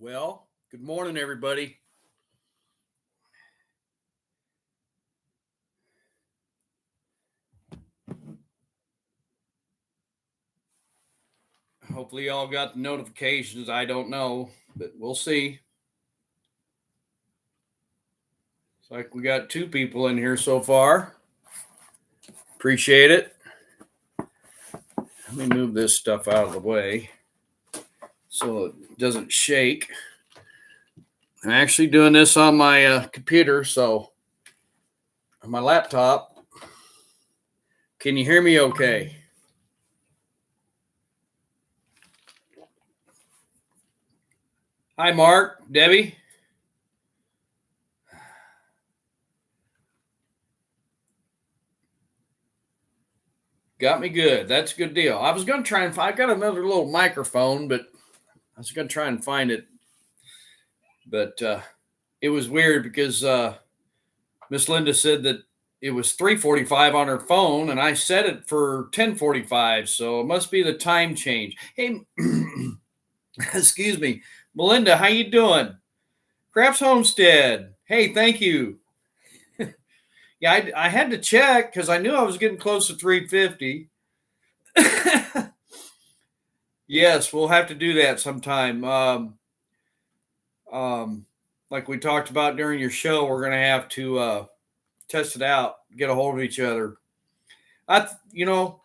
Well, good morning, everybody. Hopefully, y'all got the notifications. I don't know, but we'll see. It's like we got two people in here so far. Appreciate it. Let me move this stuff out of the way so it doesn't shake. I'm actually doing this on my computer, so on my laptop. Can you hear me okay? Hi, Mark, Debbie. Got me good. That's a good deal. I was going to try and find, I got another little microphone, but I was going to try and find it. But it was weird because Miss Linda said that it was 3:45 on her phone, and I set it for 10:45, so it must be the time change. Hey, excuse me, Melinda, how you doing? Craps Homestead. Hey, thank you. Yeah, I had to check because I knew I was getting close to 350. Yes, we'll have to do that sometime. Like we talked about during your show, we're gonna have to test it out, get a hold of each other. I, you know,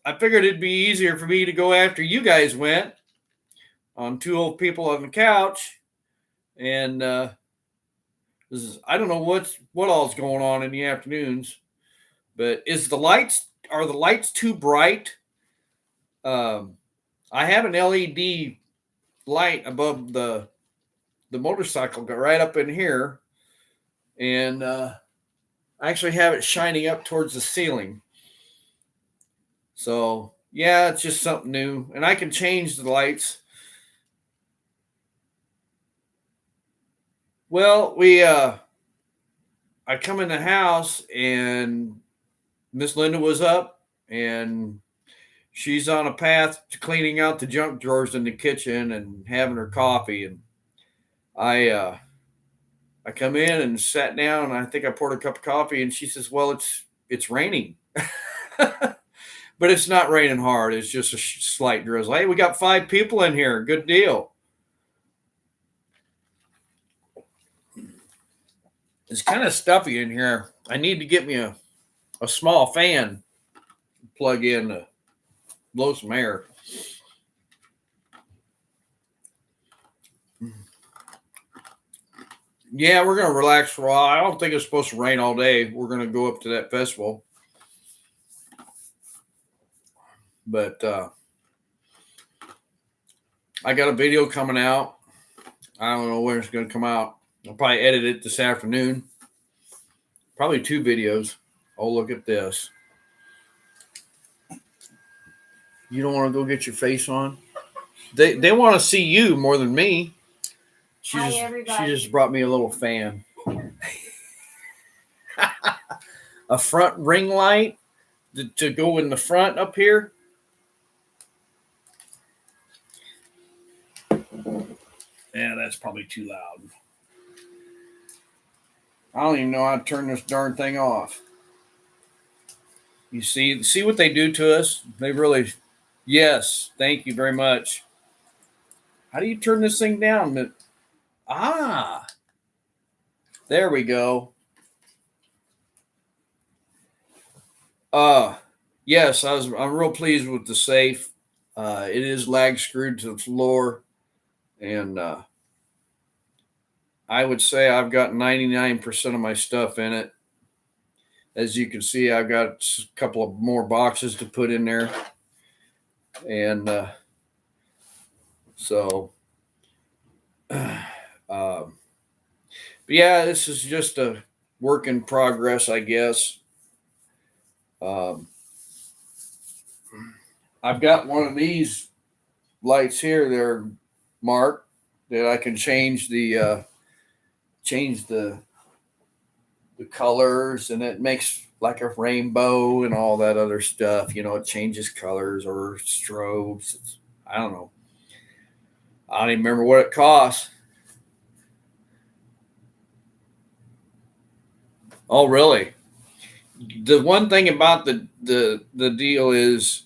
I figured it'd be easier for me to go after you guys went on two old people on the couch, and I don't know what all's going on in the afternoons, but are the lights too bright? Um, I have an LED light above the motorcycle, got right up in here, and I actually have it shining up towards the ceiling. So yeah, it's just something new, and I can change the lights. Well, I come in the house and Miss Linda was up and she's on a path to cleaning out the junk drawers in the kitchen and having her coffee. And I uh, I come in and sat down and I think I poured a cup of coffee and she says, "Well, it's raining." But it's not raining hard. It's just a slight drizzle. Hey, we got 5 people in here. Good deal. It's kind of stuffy in here. I need to get me a small fan plug in to blow some air. Yeah, we're gonna relax for a while. I don't think it's supposed to rain all day. We're gonna go up to that festival, but I got a video coming out. I don't know when it's gonna come out. I'll probably edit it this afternoon. Probably 2 videos. Oh, look at this. You don't want to go get your face on? They want to see you more than me. She just brought me a little fan. A front ring light to go in the front up here. Yeah, that's probably too loud. I don't even know how to turn this darn thing off. You see what they do to us? They really, yes, thank you very much. How do you turn this thing down? Ah, there we go. Uh, yes, I'm real pleased with the safe. It is lag screwed to the floor, and I would say I've got 99% of my stuff in it. As you can see, I've got a couple of more boxes to put in there, and so. But yeah, this is just a work in progress, I guess. Um, I've got one of these lights here, there, Mark, that I can change the colors, and it makes like a rainbow and all that other stuff. You know, it changes colors or strobes. I don't know. I don't even remember what it costs. Oh, really? The one thing about the deal is,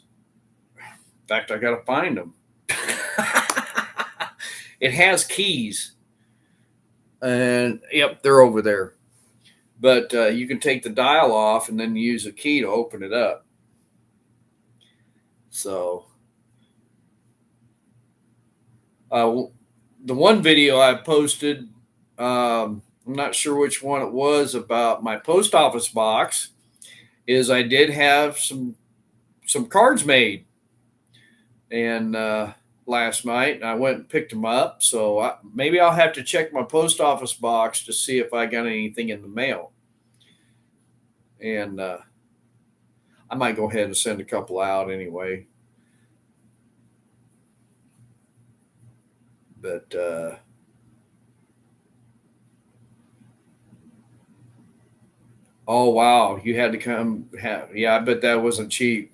in fact, I gotta find them. It has keys, and yep, they're over there. But you can take the dial off and then use a key to open it up. So the one video I posted, I'm not sure which one it was, about my post office box, is I did have some cards made, and last night I went and picked them up. So maybe I'll have to check my post office box to see if I got anything in the mail, and I might go ahead and send a couple out anyway. But oh wow, you had to come have, yeah, I bet that wasn't cheap.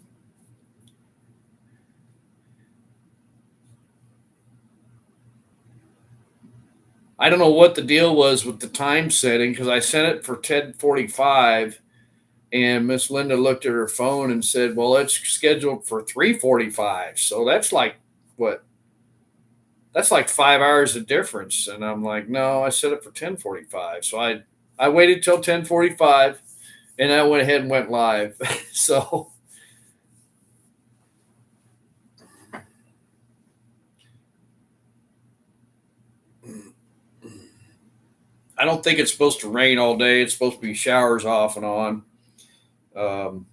I don't know what the deal was with the time setting, because I sent it for 10:45, and Miss Linda looked at her phone and said, "Well, it's scheduled for 3:45." So that's like what? That's like 5 hours of difference. And I'm like, "No, I set it for 10:45." So I waited till 10:45, and I went ahead and went live. So I don't think it's supposed to rain all day. It's supposed to be showers off and on. Um,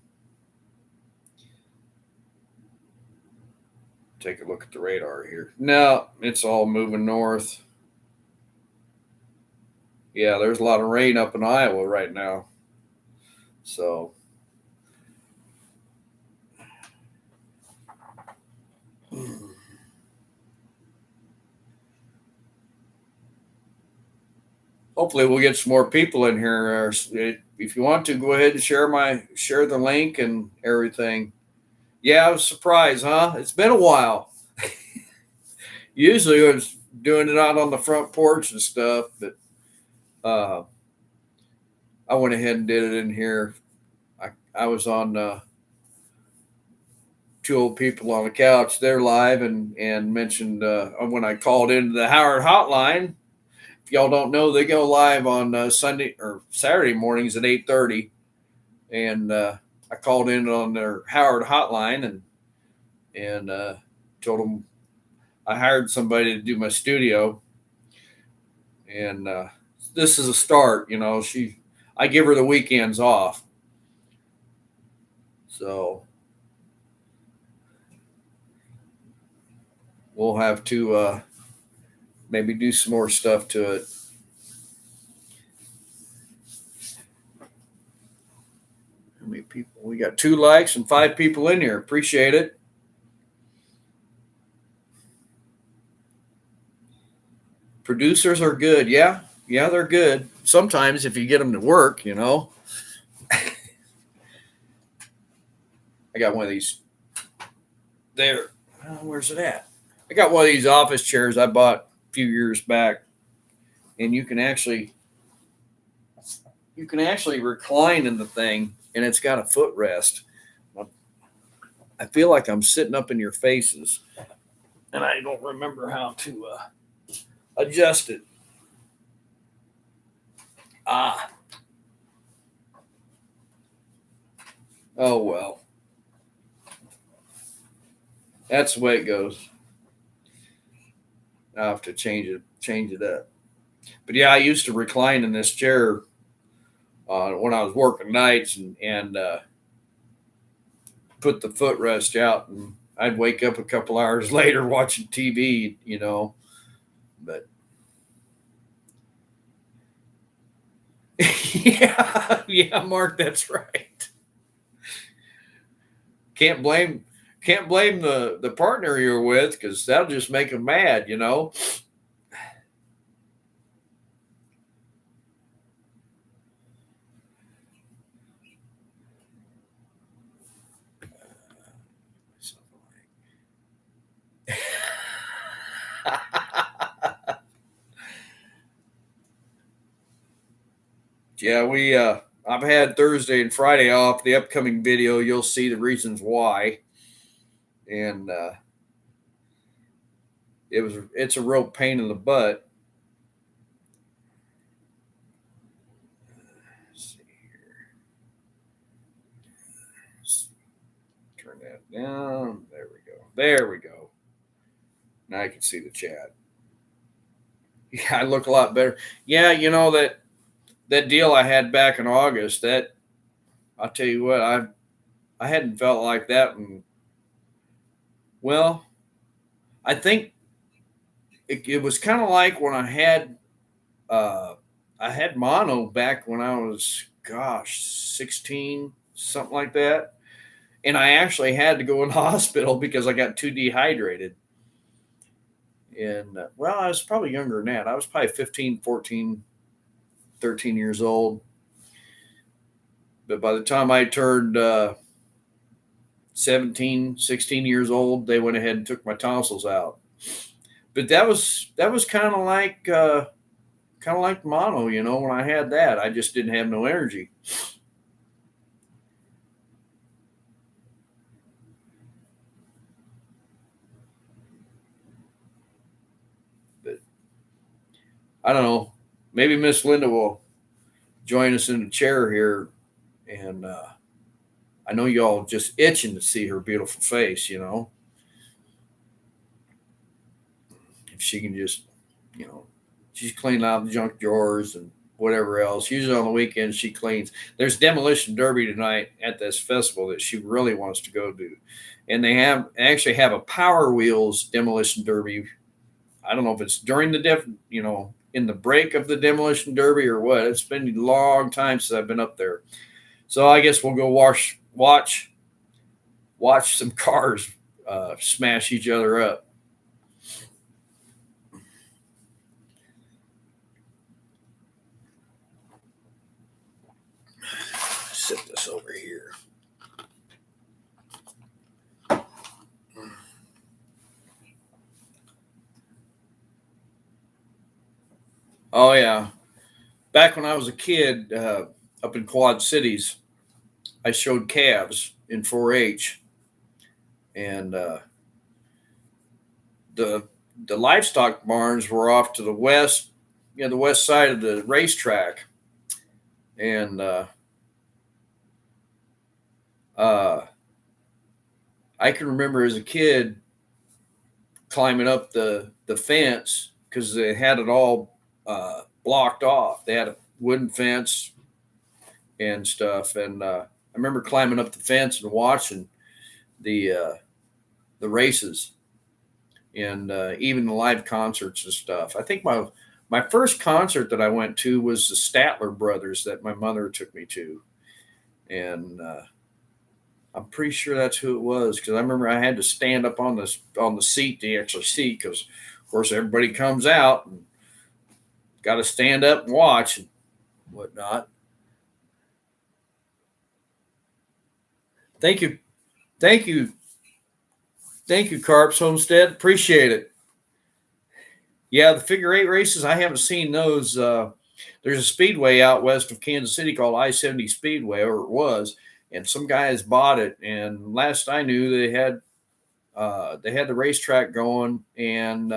Take a look at the radar here. No, it's all moving north. Yeah, there's a lot of rain up in Iowa right now. So hopefully we'll get some more people in here. If you want to, go ahead and share the link and everything. Yeah, I was surprised, huh? It's been a while. Usually I was doing it out on the front porch and stuff, but uh, I went ahead and did it in here. I was on two old people on the couch. They're live, and mentioned when I called into the Howard hotline. If y'all don't know, they go live on Sunday or Saturday mornings at 8:30, and I called in on their Howard hotline, and told them I hired somebody to do my studio, and this is a start. I give her the weekends off, so we'll have to maybe do some more stuff to it. How many people? We got 2 likes and 5 people in here. Appreciate it. Producers are good. Yeah, yeah, they're good. Sometimes if you get them to work. I got one of these there. Where's it at? I got one of these office chairs I bought a few years back, and you can actually recline in the thing, and it's got a footrest. I feel like I'm sitting up in your faces, and I don't remember how to adjust it. Ah, oh well, that's the way it goes. I have to change it up. But yeah, I used to recline in this chair when I was working nights, and put the footrest out, and I'd wake up a couple hours later watching TV. But yeah, yeah, Mark, that's right. Can't blame can't blame the partner you're with, because that'll just make them mad. Yeah, I've had Thursday and Friday off. The upcoming video, you'll see the reasons why, and it's a real pain in the butt. Let's see here. Let's turn that down. There we go. There we go. Now I can see the chat. Yeah, I look a lot better. Yeah, that deal I had back in August. That I'll tell you what, I hadn't felt like that. And well, I think it was kind of like when uh, I had mono back when I was, gosh, 16, something like that. And I actually had to go in the hospital because I got too dehydrated. And well, I was probably younger than that. I was probably 15, 14, 13 years old. But by the time I turned 17, 16 years old, they went ahead and took my tonsils out. But that was kind of like mono, when I had that, I just didn't have no energy. But I don't know. Maybe Miss Linda will join us in the chair here, and I know y'all just itching to see her beautiful face. If she can just, you know, she's cleaning out the junk drawers and whatever else. Usually on the weekends she cleans. There's demolition derby tonight at this festival that she really wants to go do, and they actually have a Power Wheels demolition derby. I don't know if it's during in the break of the demolition derby or what. It's been a long time since I've been up there, so I guess we'll go watch some cars smash each other up. Set this over here. Oh yeah, back when I was a kid up in Quad Cities, I showed calves in 4-H, and the the livestock barns were off to the west, the west side of the racetrack, and uh, I can remember as a kid climbing up the fence because they had it all blocked off. They had a wooden fence and stuff, and I remember climbing up the fence and watching the races and even the live concerts and stuff. I think my first concert that I went to was the Statler Brothers that my mother took me to, and I'm pretty sure that's who it was because I remember I had to stand up on the seat to actually see because, of course, everybody comes out and got to stand up and watch and whatnot. Thank you, thank you, thank you, Carps Homestead. Appreciate it. Yeah, the figure 8 races, I haven't seen those. There's a speedway out west of Kansas City called I-70 Speedway, or it was, and some guys bought it. And last I knew, they had the racetrack going, and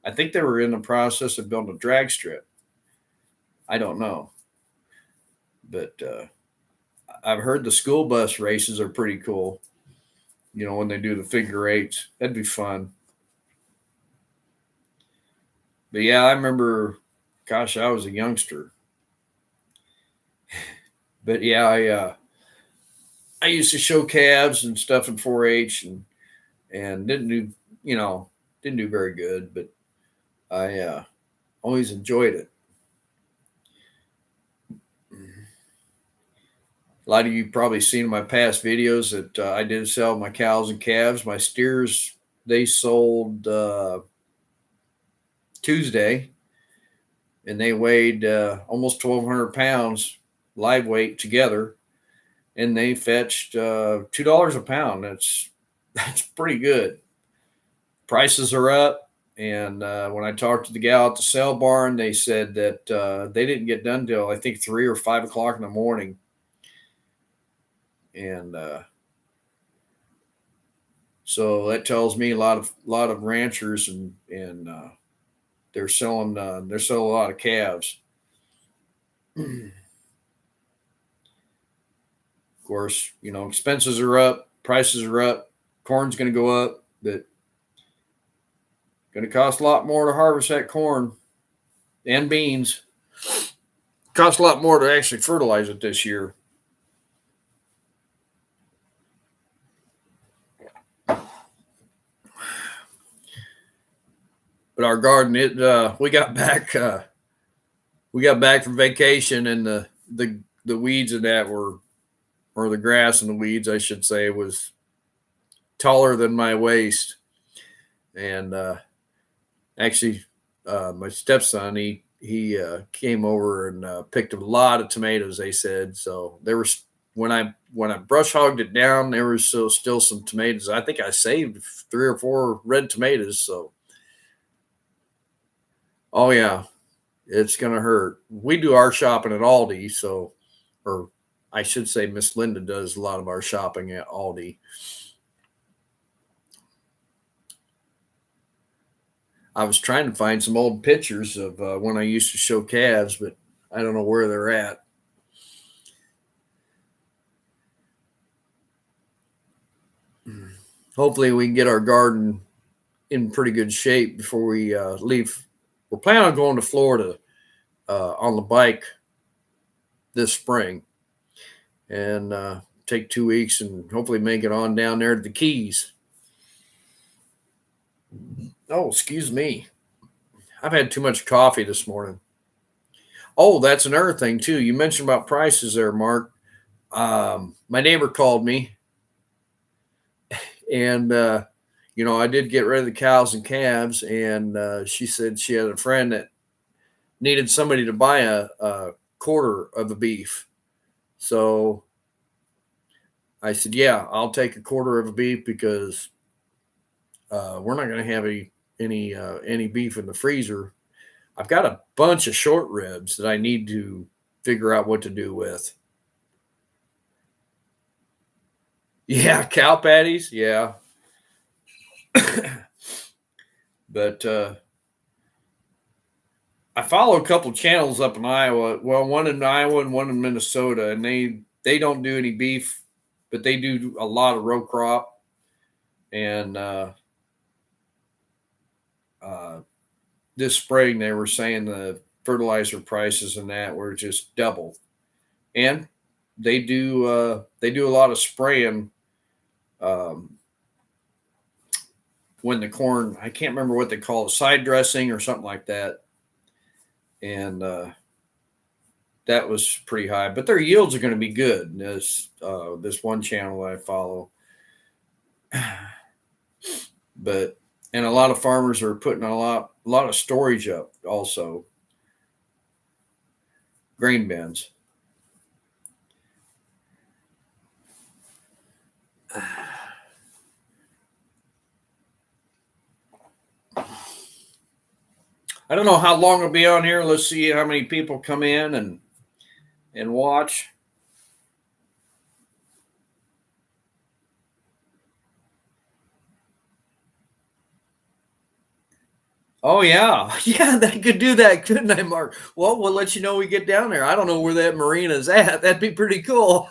I think they were in the process of building a drag strip. I don't know, but I've heard the school bus races are pretty cool. When they do the figure 8s, that'd be fun. But yeah, I remember, gosh, I was a youngster. But yeah, I used to show calves and stuff in 4-H and didn't do very good, but I always enjoyed it. A lot of you probably seen in my past videos that I did sell my cows and calves. My steers, they sold Tuesday, and they weighed almost 1,200 pounds live weight together, and they fetched $2 a pound. That's pretty good. Prices are up. And when I talked to the gal at the sale barn, they said that they didn't get done till I think 3 or 5 o'clock in the morning. And so that tells me a lot of ranchers and they're selling a lot of calves. Of course, expenses are up, prices are up, corn's going to go up, but going to cost a lot more to harvest that corn and beans. Cost a lot more to actually fertilize it this year. But our garden, we got back from vacation, and the weeds in that were, or the grass and the weeds, I should say, was taller than my waist. And actually, my stepson, he came over and picked a lot of tomatoes. They said so. There were, when I brush hogged it down, there was still some tomatoes. I think I saved 3 or 4 red tomatoes. So, oh yeah, it's gonna hurt. We do our shopping at Aldi, so, or I should say, Miss Linda does a lot of our shopping at Aldi. I was trying to find some old pictures of when I used to show calves, but I don't know where they're at. Hopefully, we can get our garden in pretty good shape before we leave. We're planning on going to Florida on the bike this spring, and take 2 weeks and hopefully make it on down there to the Keys. Oh, excuse me. I've had too much coffee this morning. Oh, that's another thing too. You mentioned about prices there, Mark. My neighbor called me, and I did get rid of the cows and calves, and she said she had a friend that needed somebody to buy a quarter of the beef. So I said, "Yeah, I'll take a quarter of a beef because we're not going to have any beef in the freezer. I've got a bunch of short ribs that I need to figure out what to do with." Yeah, cow patties. Yeah, but I follow a couple channels up in Iowa. Well, one in Iowa and one in Minnesota, and they don't do any beef, but they do a lot of row crop. And this spring, they were saying the fertilizer prices and that were just double. And they do a lot of spraying um, when the corn. I can't remember what they call it, side dressing or something like that. And that was pretty high, but their yields are going to be good. This one channel I follow, but and a lot of farmers are putting a lot of storage up also, grain bins. I don't know how long it'll be on here. Let's see how many people come in and watch. Oh yeah, yeah, they could do that, couldn't they, Mark? Well, we'll let you know when we get down there. I don't know where that marina's at. That'd be pretty cool.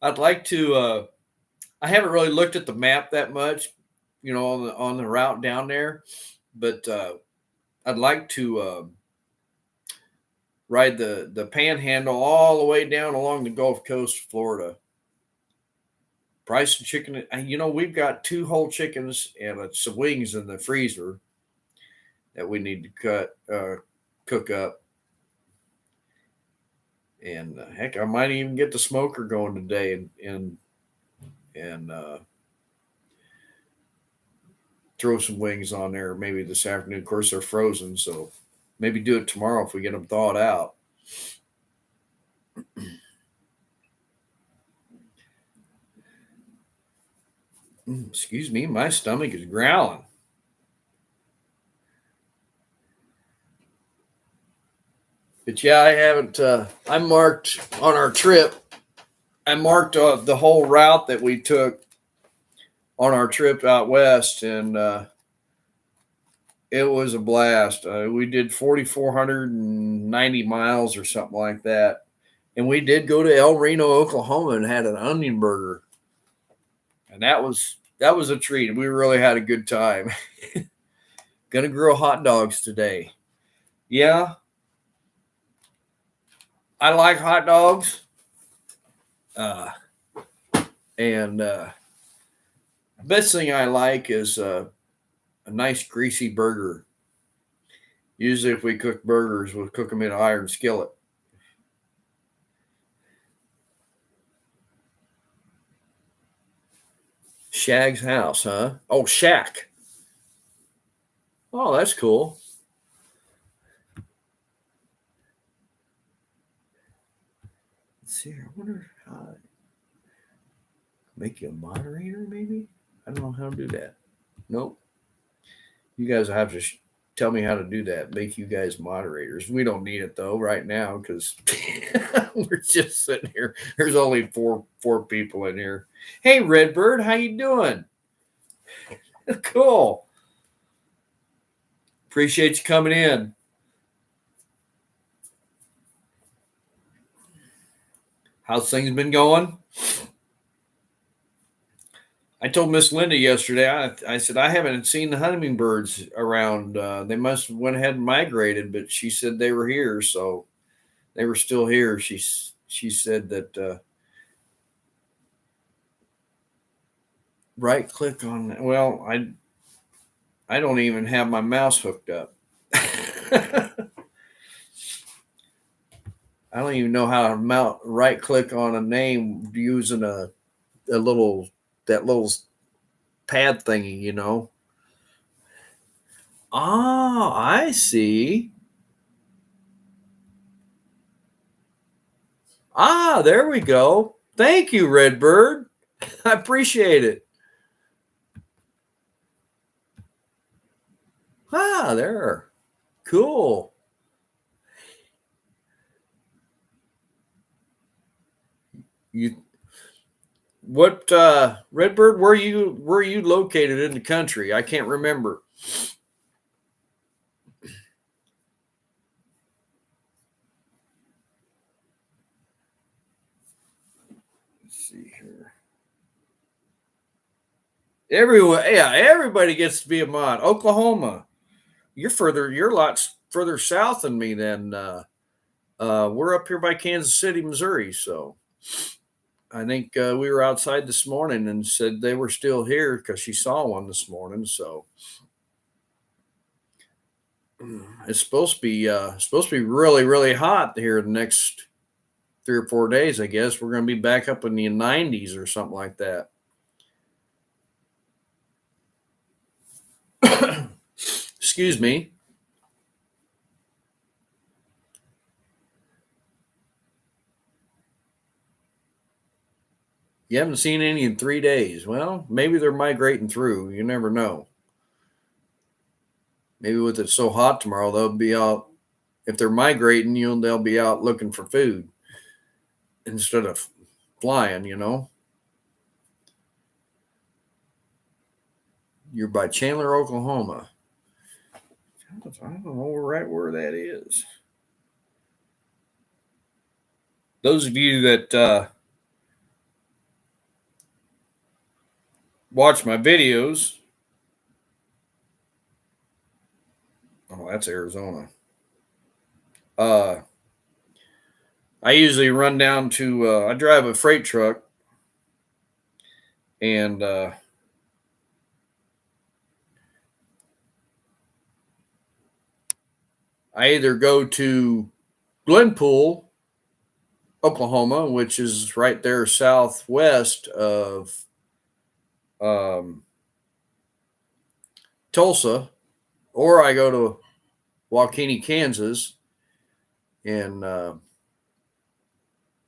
I'd like to. I haven't really looked at the map that much, on the route down there, but I'd like to ride the Panhandle all the way down along the Gulf Coast of Florida. Price of chicken. We've got 2 whole chickens and some wings in the freezer that we need to cook up. And heck, I might even get the smoker going today and throw some wings on there maybe this afternoon. Of course, they're frozen, so maybe do it tomorrow if we get them thawed out. Excuse me, my stomach is growling. But yeah, I haven't. I marked on our trip. I marked the whole route that we took on our trip out west, and it was a blast. We did 4,490 miles or something like that, and we did go to El Reno, Oklahoma, and had an onion burger, and that was a treat. We really had a good time. Gonna grill hot dogs today. Yeah, I like hot dogs. Uh, and best thing I like is a nice greasy burger. Usually, if we cook burgers, we'll cook them in an iron skillet. Shag's house, huh? Oh, shack. Oh, that's cool. Let's see here. I wonder how to make you a moderator, maybe? I don't know how to do that. Nope. You guys will have to tell me how to do that. Make you guys moderators. We don't need it though right now because we're just sitting here. There's only four people in here. Hey, Redbird, how you doing? Cool. Appreciate you coming in. How's things been going? I told Miss Linda yesterday. I said I haven't seen the hummingbirds around. They must have went ahead and migrated, but she said they were here, so they were still here. She said that right click on. Well, I don't even have my mouse hooked up. I don't even know how to right click on a name using a little pad thingy, you know. Oh, I see. Ah, there we go. Thank you, Redbird. I appreciate it. Ah, there. Cool. You what Redbird, where you located in the country? I can't remember. Let's see here. Everyone, yeah, everybody gets to be a mod. Oklahoma. You're a lot further south than me than we're up here by Kansas City, Missouri, so I think we were outside this morning and said they were still here because she saw one this morning. So it's supposed to be really really hot here the next 3 or 4 days. I guess we're going to be back up in the 90s or something like that. Excuse me. You haven't seen any in 3 days. Well, maybe they're migrating through. You never know. Maybe with it so hot tomorrow, they'll be out. If they're migrating, they'll be out looking for food instead of flying. You know. You're by Chandler, Oklahoma. I don't know right where that is. Those of you that watch my videos, oh, that's Arizona. I usually run down to. I drive a freight truck, and I either go to Glenpool, Oklahoma, which is right there southwest of Tulsa, or I go to Waukene, Kansas, and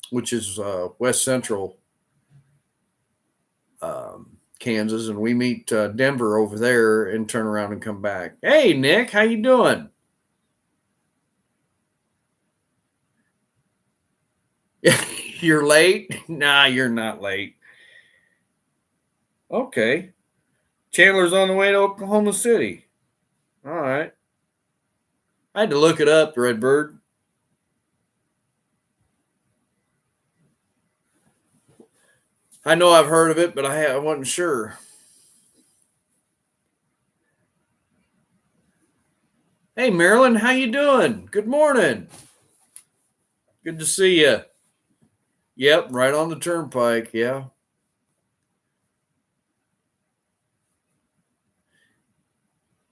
which is west central Kansas, and we meet Denver over there and turn around and come back. Hey, Nick, how you doing? You're late? Nah, you're not late. Okay. Chandler's on the way to Oklahoma City. All right. I had to look it up, Redbird. I know I've heard of it, but I wasn't sure. Hey, Marilyn, how you doing? Good morning. Good to see you. Yep, right on the turnpike. Yeah.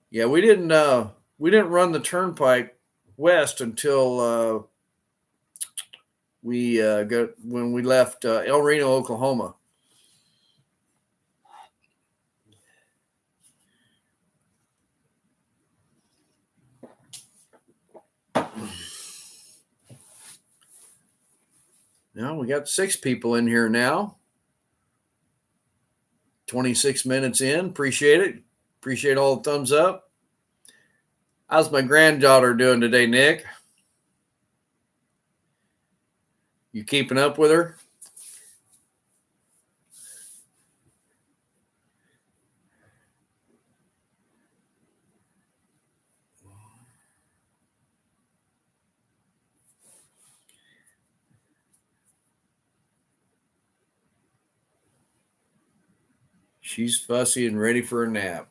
Yeah, we didn't run the turnpike west until we got when we left El Reno, Oklahoma. Now we got 6 people in here now. 26 minutes in. Appreciate it. Appreciate all the thumbs up. How's my granddaughter doing today, Nick? You keeping up with her? She's fussy and ready for a nap.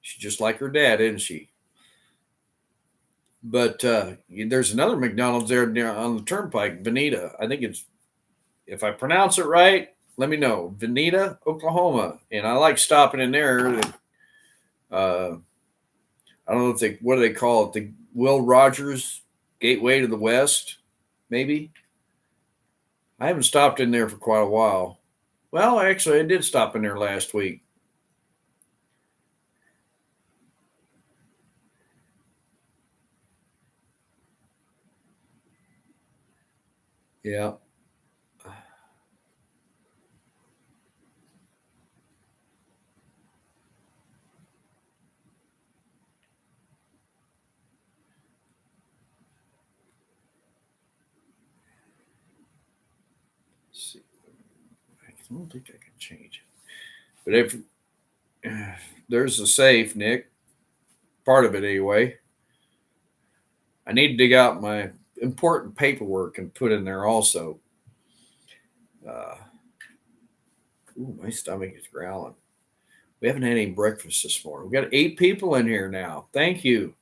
She's just like her dad, isn't she? But there's another McDonald's there on the turnpike, Veneta. I think it's, if I pronounce it right, let me know. Veneta, Oklahoma. And I like stopping in there. I don't know if what do they call it? The Will Rogers Gateway to the West, maybe? I haven't stopped in there for quite a while. Well, actually, I did stop in there last week. Yeah. Let's see. I don't think I can change it. But if there's a safe, Nick, part of it anyway, I need to dig out my important paperwork and put in there also. My stomach is growling. We haven't had any breakfast this morning. We got 8 people in here now. Thank you.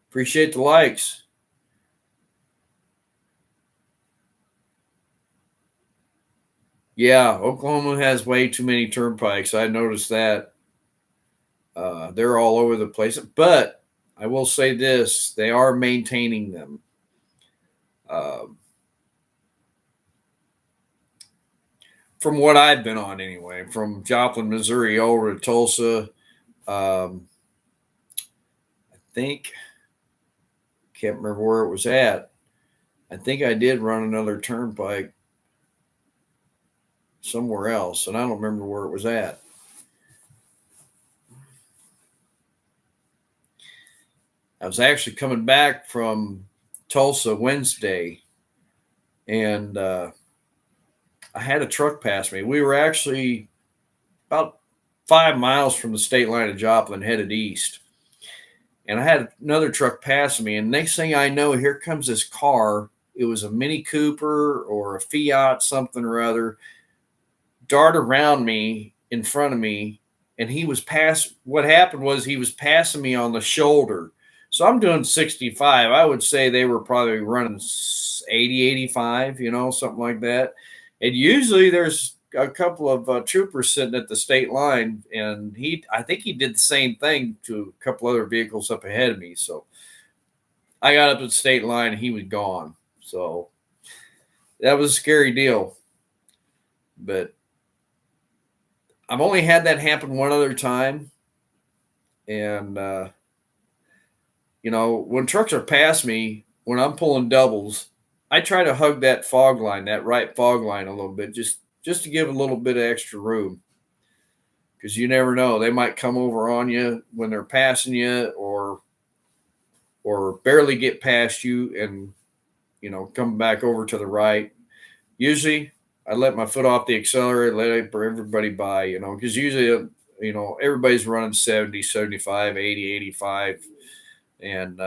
Appreciate the likes. Yeah, Oklahoma has way too many turnpikes. I noticed that. They're all over the place. But I will say this, they are maintaining them. From what I've been on anyway, from Joplin, Missouri over to Tulsa. I think, can't remember where it was at. I think I did run another turnpike somewhere else, and I don't remember where it was at. I was actually coming back from Tulsa Wednesday, and I had a truck pass me. We were actually about 5 miles from the state line of Joplin, headed east. And I had another truck passing me, and next thing I know, here comes this car. It was a Mini Cooper or a Fiat, something or other, dart around me in front of me, and he was what happened was he was passing me on the shoulder. So I'm doing 65. I would say they were probably running 80, 85, something like that. And usually there's a couple of troopers sitting at the state line, and I think he did the same thing to a couple other vehicles up ahead of me. So I got up at the state line, and he was gone. So that was a scary deal. But I've only had that happen one other time. And, when trucks are past me, when I'm pulling doubles, I try to hug that fog line, that right fog line a little bit, just to give a little bit of extra room. because you never know. They might come over on you when they're passing you, or barely get past you and come back over to the right. Usually, I let my foot off the accelerator, let everybody by, because usually, everybody's running 70, 75, 80, 85, and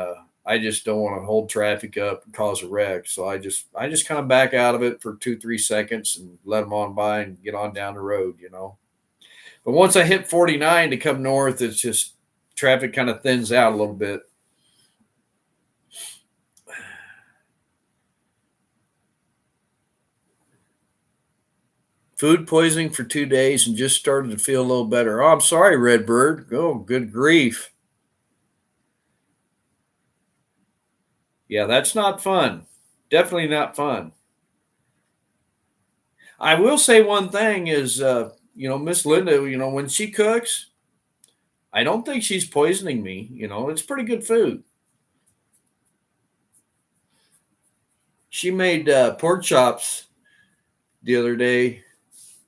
I just don't want to hold traffic up and cause a wreck. So I just kind of back out of it for 2-3 seconds and let them on by and get on down the road. But once I hit 49 to come north, it's just traffic kind of thins out a little bit. Food poisoning for 2 days and just started to feel a little better. Oh, I'm sorry, Redbird. Oh, good grief. Yeah, that's not fun. Definitely not fun. I will say one thing is, Miss Linda, when she cooks, I don't think she's poisoning me. It's pretty good food. She made pork chops the other day,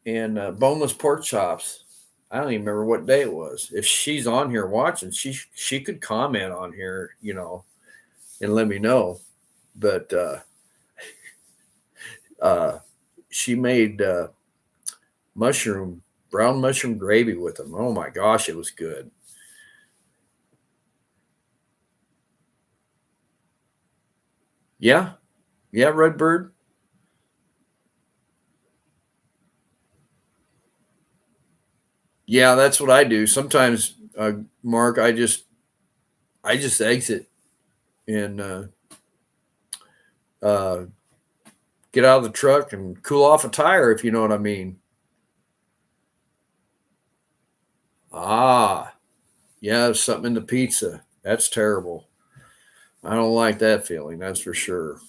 and boneless pork chops. I don't even remember what day it was. If she's on here watching, she could comment on here, and let me know. But she made brown mushroom gravy with them. Oh my gosh, it was good. Yeah, Redbird. Yeah, that's what I do. Sometimes, Mark, I just exit and uh, get out of the truck and cool off a tire, if you know what I mean. Ah, yeah, something in the pizza. That's terrible. I don't like that feeling. That's for sure.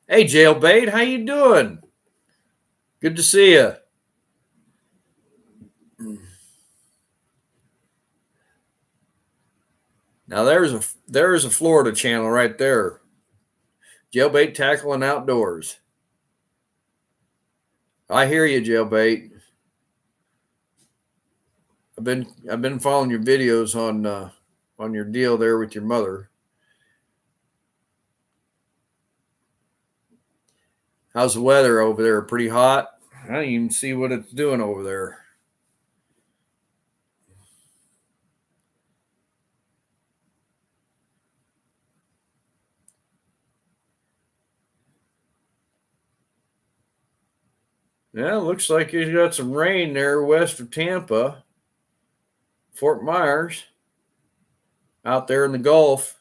Hey, Jailbait, how you doing? Good to see you. Now there's a Florida channel right there. Jailbait tackling outdoors. I hear you, Jailbait. I've been following your videos on your deal there with your mother. How's the weather over there? Pretty hot? I don't even see what it's doing over there. Yeah, looks like you got some rain there west of Tampa, Fort Myers, out there in the Gulf.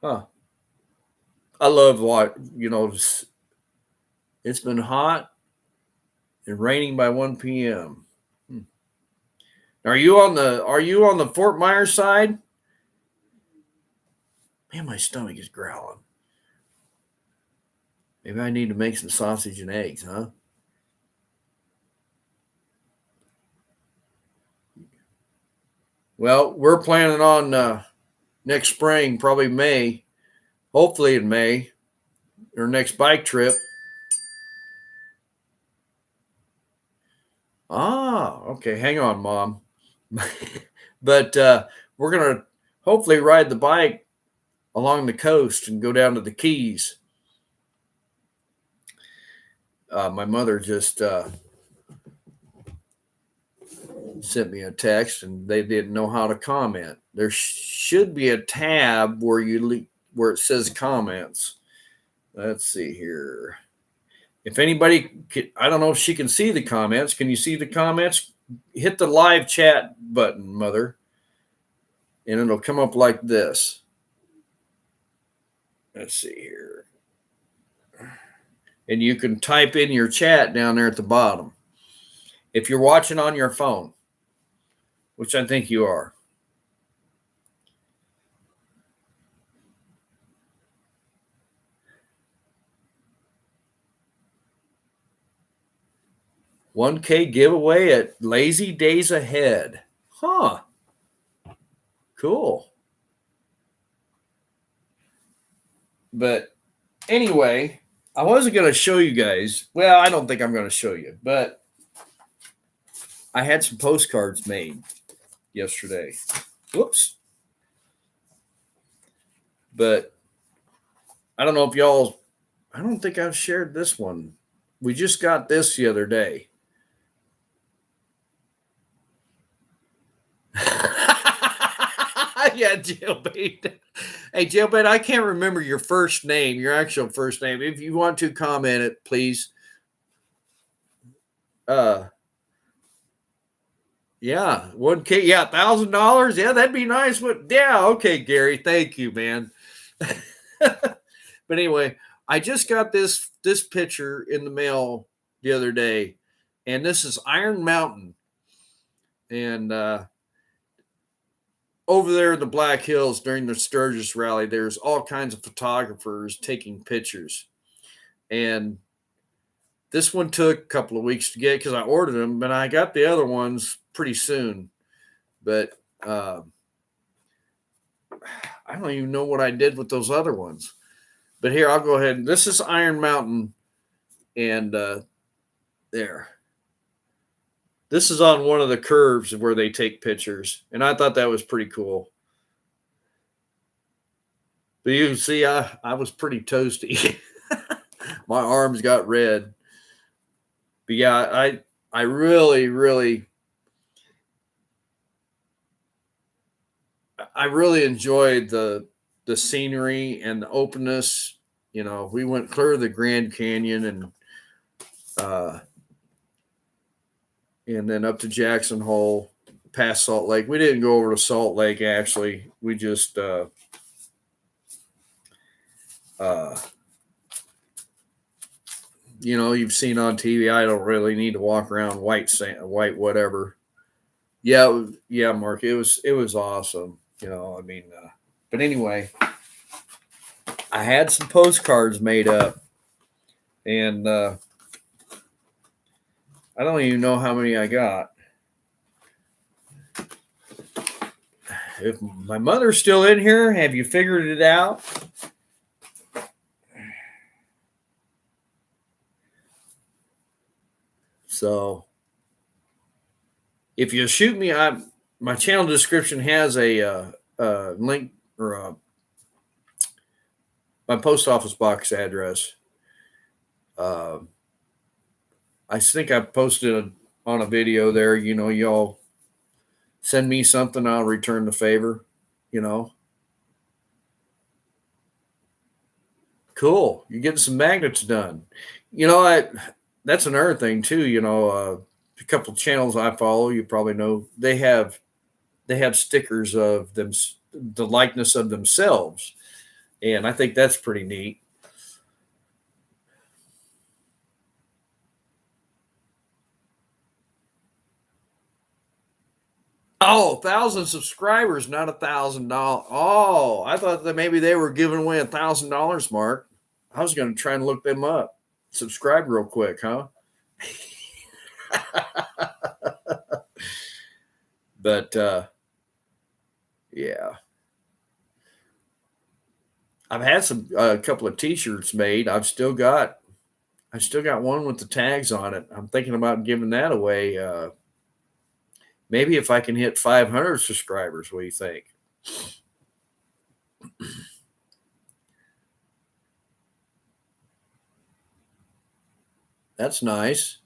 Huh. I love it's been hot and raining by 1 p.m. Are you on the Fort Myers side? Man, my stomach is growling. Maybe I need to make some sausage and eggs, huh? Well, we're planning on next spring, probably May, hopefully in May, our next bike trip. Ah, okay. Hang on, Mom. But we're going to hopefully ride the bike along the coast and go down to the Keys. My mother just sent me a text, and they didn't know how to comment. There should be a tab where it says comments. Let's see here. If anybody, I don't know if she can see the comments. Can you see the comments? Hit the live chat button, Mother, and it'll come up like this. Let's see here. And you can type in your chat down there at the bottom. If you're watching on your phone, which I think you are. $1K giveaway at Lazy Days Ahead. Huh. Cool. But anyway, I wasn't going to show you guys. Well, I don't think I'm going to show you, but I had some postcards made yesterday. Whoops. But I don't know if y'all, I don't think I've shared this one. We just got this the other day. Yeah, Jailbait. Hey, Jailbait, I can't remember your first name, your actual first name. If you want to comment it, please. Yeah, 1K, yeah, $1,000. Yeah, that'd be nice. Yeah, okay, Gary, thank you, man. But anyway, I just got this picture in the mail the other day, and this is Iron Mountain, and over there in the Black Hills during the Sturgis rally, there's all kinds of photographers taking pictures, and this one took a couple of weeks to get because I ordered them, but I got the other ones pretty soon. But I don't even know what I did with those other ones. But here, I'll go ahead. This is Iron Mountain, and there. This is on one of the curves where they take pictures, and I thought that was pretty cool. But you can see I was pretty toasty. My arms got red. But yeah, I really, really, I really enjoyed the scenery and the openness. You know, we went clear to the Grand Canyon and then up to Jackson Hole, past Salt Lake. We didn't go over to Salt Lake actually. We just you know, you've seen on TV. I don't really need to walk around white sand, white whatever. Yeah, yeah, Mark. It was awesome. You know, I mean, but anyway, I had some postcards made up, and I don't even know how many I got. If my mother's still in here, have you figured it out? So, if you shoot me, my channel description has a link or my post office box address. I think I posted on a video there. You know, y'all send me something, I'll return the favor. You know, cool. You're getting some magnets done. You know, that's another thing too. You know, a couple channels I follow, you probably know they have stickers of them, the likeness of themselves, and I think that's pretty neat. Oh, 1,000 subscribers, not $1,000. Oh, I thought that maybe they were giving away $1,000, Mark. I was going to try and look them up. Subscribe real quick, huh? But yeah, I've had a couple of T-shirts made. I still got one with the tags on it. I'm thinking about giving that away. Maybe if I can hit 500 subscribers, what do you think? That's nice.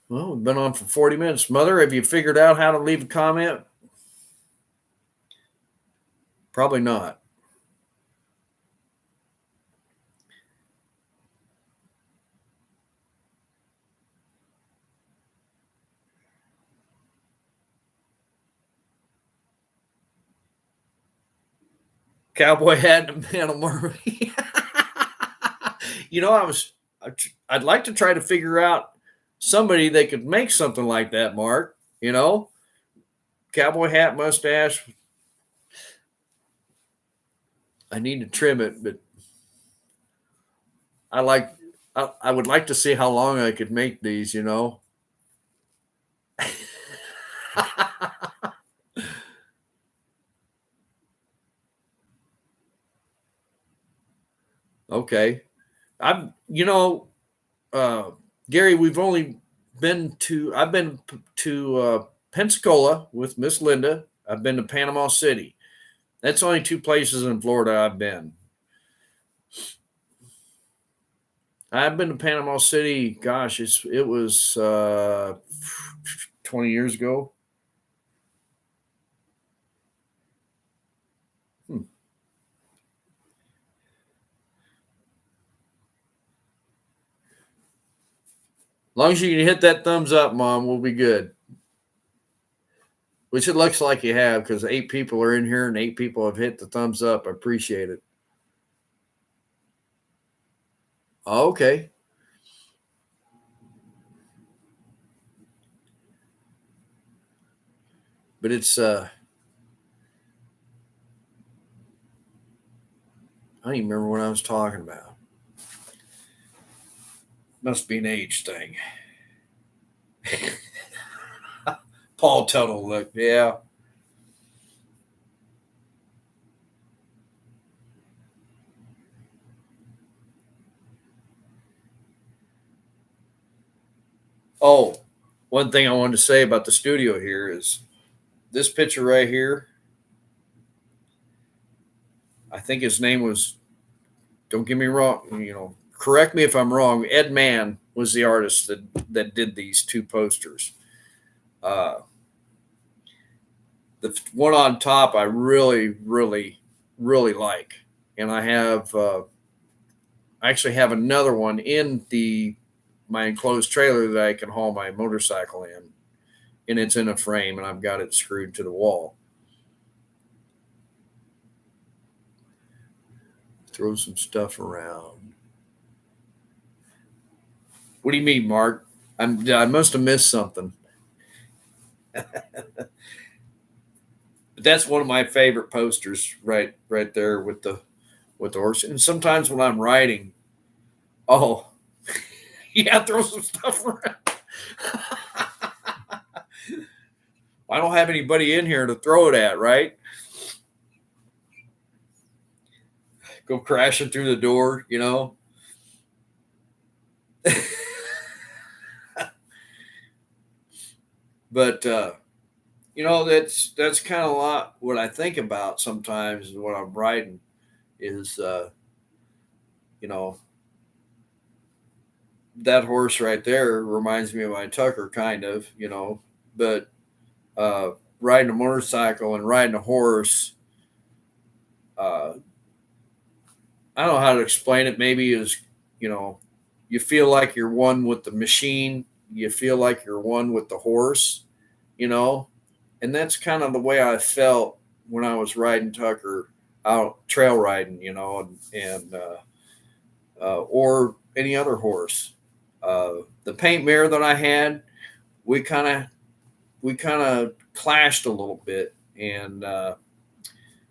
Well, we've been on for 40 minutes. Mother, have you figured out how to leave a comment? Probably not. Cowboy hat and a man of Murray. You know, I'd like to try to figure out somebody that could make something like that, Mark. You know, cowboy hat, mustache. I need to trim it, but I would like to see how long I could make these, you know. Okay. I've, Gary, I've been to Pensacola with Miss Linda. I've been to Panama City. That's only two places in Florida I've been. I've been to Panama City. Gosh, it was 20 years ago. Hmm. As long as you can hit that thumbs up, Mom, we'll be good. Which it looks like you have, because 8 people are in here and 8 people have hit the thumbs up. I appreciate it. Okay. But it's I don't even remember what I was talking about. Must be an age thing. Paul Tuttle, look, yeah. Oh, one thing I wanted to say about the studio here is this picture right here. I think his name was, don't get me wrong, correct me if I'm wrong. Ed Mann was the artist that did these two posters. Uh, the one on top I really, really, really like, and I actually have another one in my enclosed trailer that I can haul my motorcycle in, and it's in a frame, and I've got it screwed to the wall. Throw some stuff around. What do you mean, Mark? I must have missed something. But that's one of my favorite posters, right there with the horse. And sometimes when I'm riding, oh yeah, throw some stuff around. I don't have anybody in here to throw it at, right? Go crashing through the door. But that's kind of a lot what I think about sometimes when I'm riding is you know that horse right there reminds me of my Tucker, kind of. But riding a motorcycle and riding a horse, uh, I don't know how to explain it. Maybe is you know you feel like you're one with the machine. You feel like you're one with the horse. You know, and that's kind of the way I felt when I was riding Tucker out trail riding. Or any other horse. The paint mirror that I had, we kind of clashed a little bit, and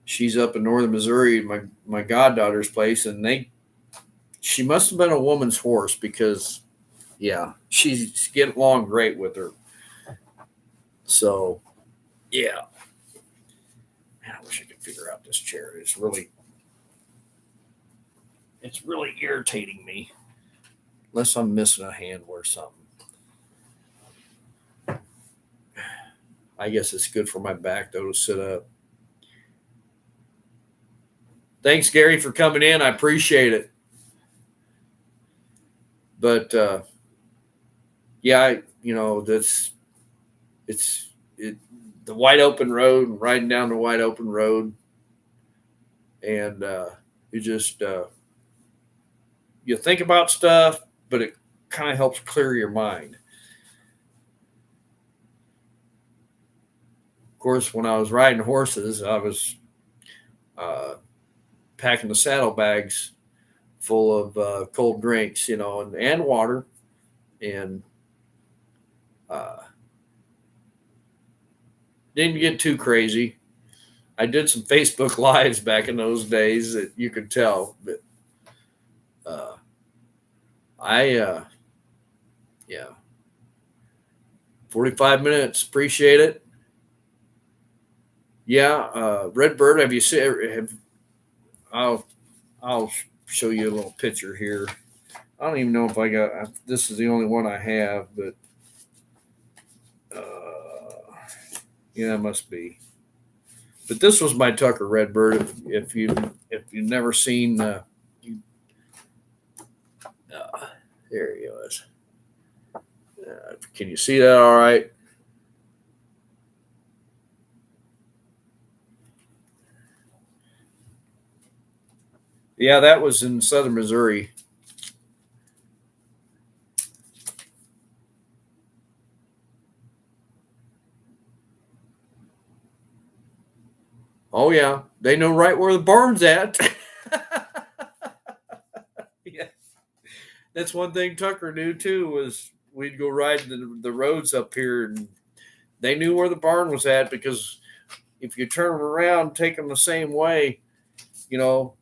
she's up in northern Missouri, my goddaughter's place, and she must have been a woman's horse because yeah, she's getting along great with her. So yeah, man, I wish I could figure out this chair. It's really irritating me. Unless I'm missing a hand or something. I guess it's good for my back though to sit up. Thanks, Gary, for coming in. I appreciate it. But yeah, that's the wide open road and riding down the wide open road, and you just you think about stuff, but it kind of helps clear your mind. Of course, when I was riding horses, I was uh, packing the saddlebags full of cold drinks, and water, and uh, didn't get too crazy. I did some Facebook lives back in those days that you could tell, but uh, yeah, 45 minutes. Appreciate it. Yeah, Redbird. Have you seen? I'll show you a little picture here. I don't even know if I got this is the only one I have, but yeah, it must be. But this was my Tucker Redbird. If you've never seen, there he was. Can you see that? All right. Yeah, that was in southern Missouri. Oh yeah, they know right where the barn's at. Yeah, that's one thing Tucker knew too. Was we'd go ride the roads up here, and they knew where the barn was at because if you turn them around, take them the same way, you know,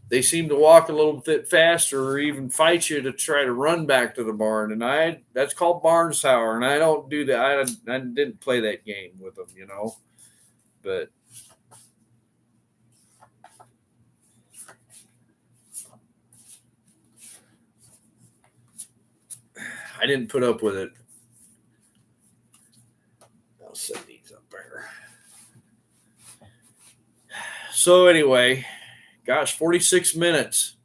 they seem to walk a little bit faster or even fight you to try to run back to the barn. And that's called barn sour, and I don't do that. I didn't play that game with them, but I didn't put up with it. I'll set these up there. So anyway, gosh, 46 minutes.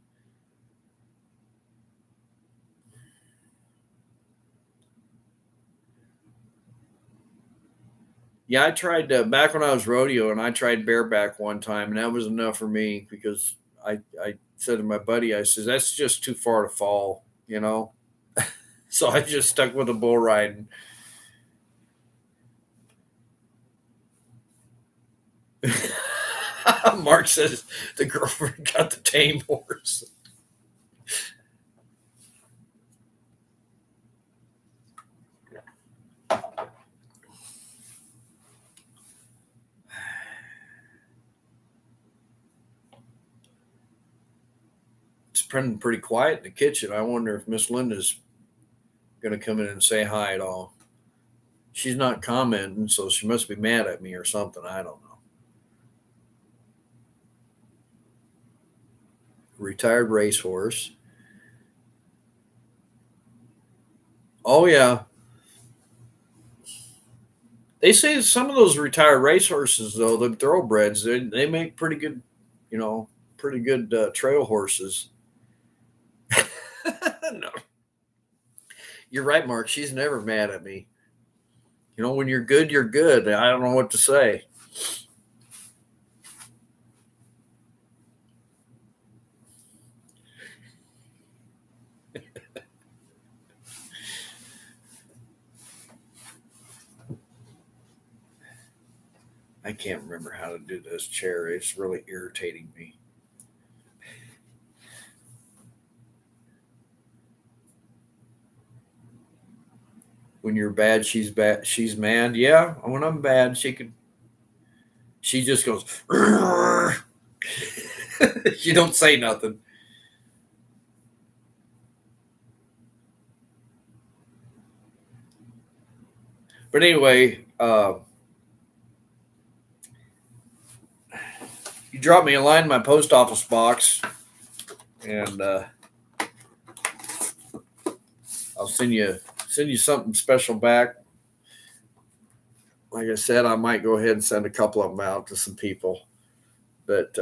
Yeah, I tried back when I was rodeo, and I tried bareback one time, and that was enough for me because I said to my buddy, I says that's just too far to fall, So I just stuck with the bull riding. Mark says the girlfriend got the tame horse. It's been pretty quiet in the kitchen. I wonder if Miss Linda's going to come in and say hi at all. She's not commenting, so she must be mad at me or something. I don't know. Retired racehorse. Oh, yeah. They say some of those retired racehorses, though, the thoroughbreds, they make pretty good, trail horses. No. You're right, Mark. She's never mad at me. When you're good, you're good. I don't know what to say. I can't remember how to do this chair. It's really irritating me. When you're bad, she's bad. She's mad. Yeah, when I'm bad, she just goes. She don't say nothing. But anyway, you drop me a line in my post office box, and I'll send you something special back. Like I said, I might go ahead and send a couple of them out to some people. But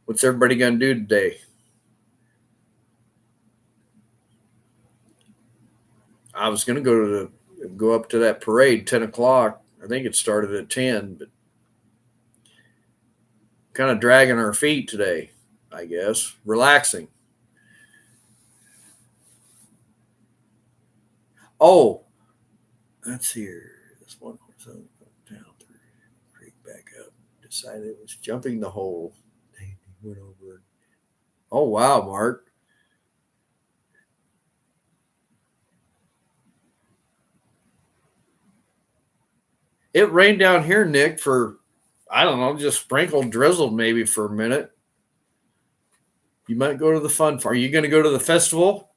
what's everybody going to do today? I was going to go up to that parade 10 o'clock. I think it started at 10, but kind of dragging our feet today, I guess. Relaxing. Oh, let's see here. This one horse down through creek back up. Decided it was jumping the hole. He went over. Oh wow, Mark. It rained down here, Nick, for I don't know, just sprinkled, drizzled maybe for a minute. You might go to the fun farm. Are you going to go to the festival?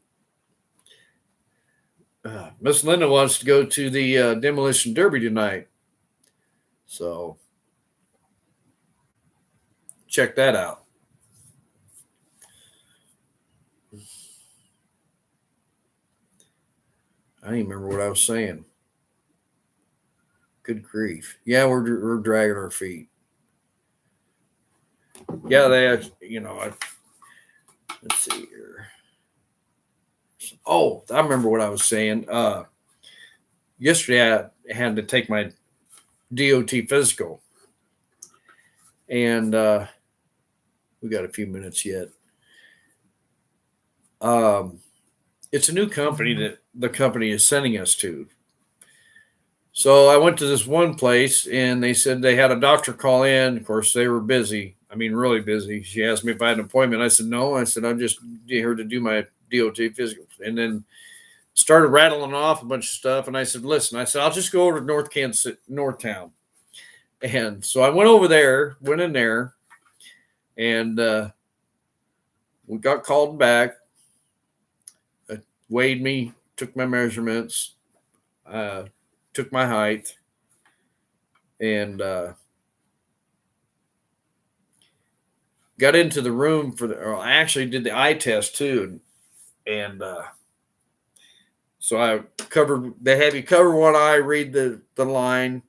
Miss Linda wants to go to the demolition derby tonight. So check that out. I don't even remember what I was saying. Good grief. Yeah, we're dragging our feet. Yeah, let's see here. Oh, I remember what I was saying. Yesterday I had to take my DOT physical, and we got a few minutes yet. It's a new company that the company is sending us to. So I went to this one place, and they said they had a doctor call in. Of course, they were busy. I mean, really busy. She asked me if I had an appointment. I said no. I said I'm just here to do my DOT physical, and then started rattling off a bunch of stuff. And I said, listen, I said I'll just go over to North Kansas, Northtown. And so I went over there, went in there, and we got called back. Weighed me, took my measurements, took my height, and got into the room I actually did the eye test too. And so they have you cover one eye, read the line.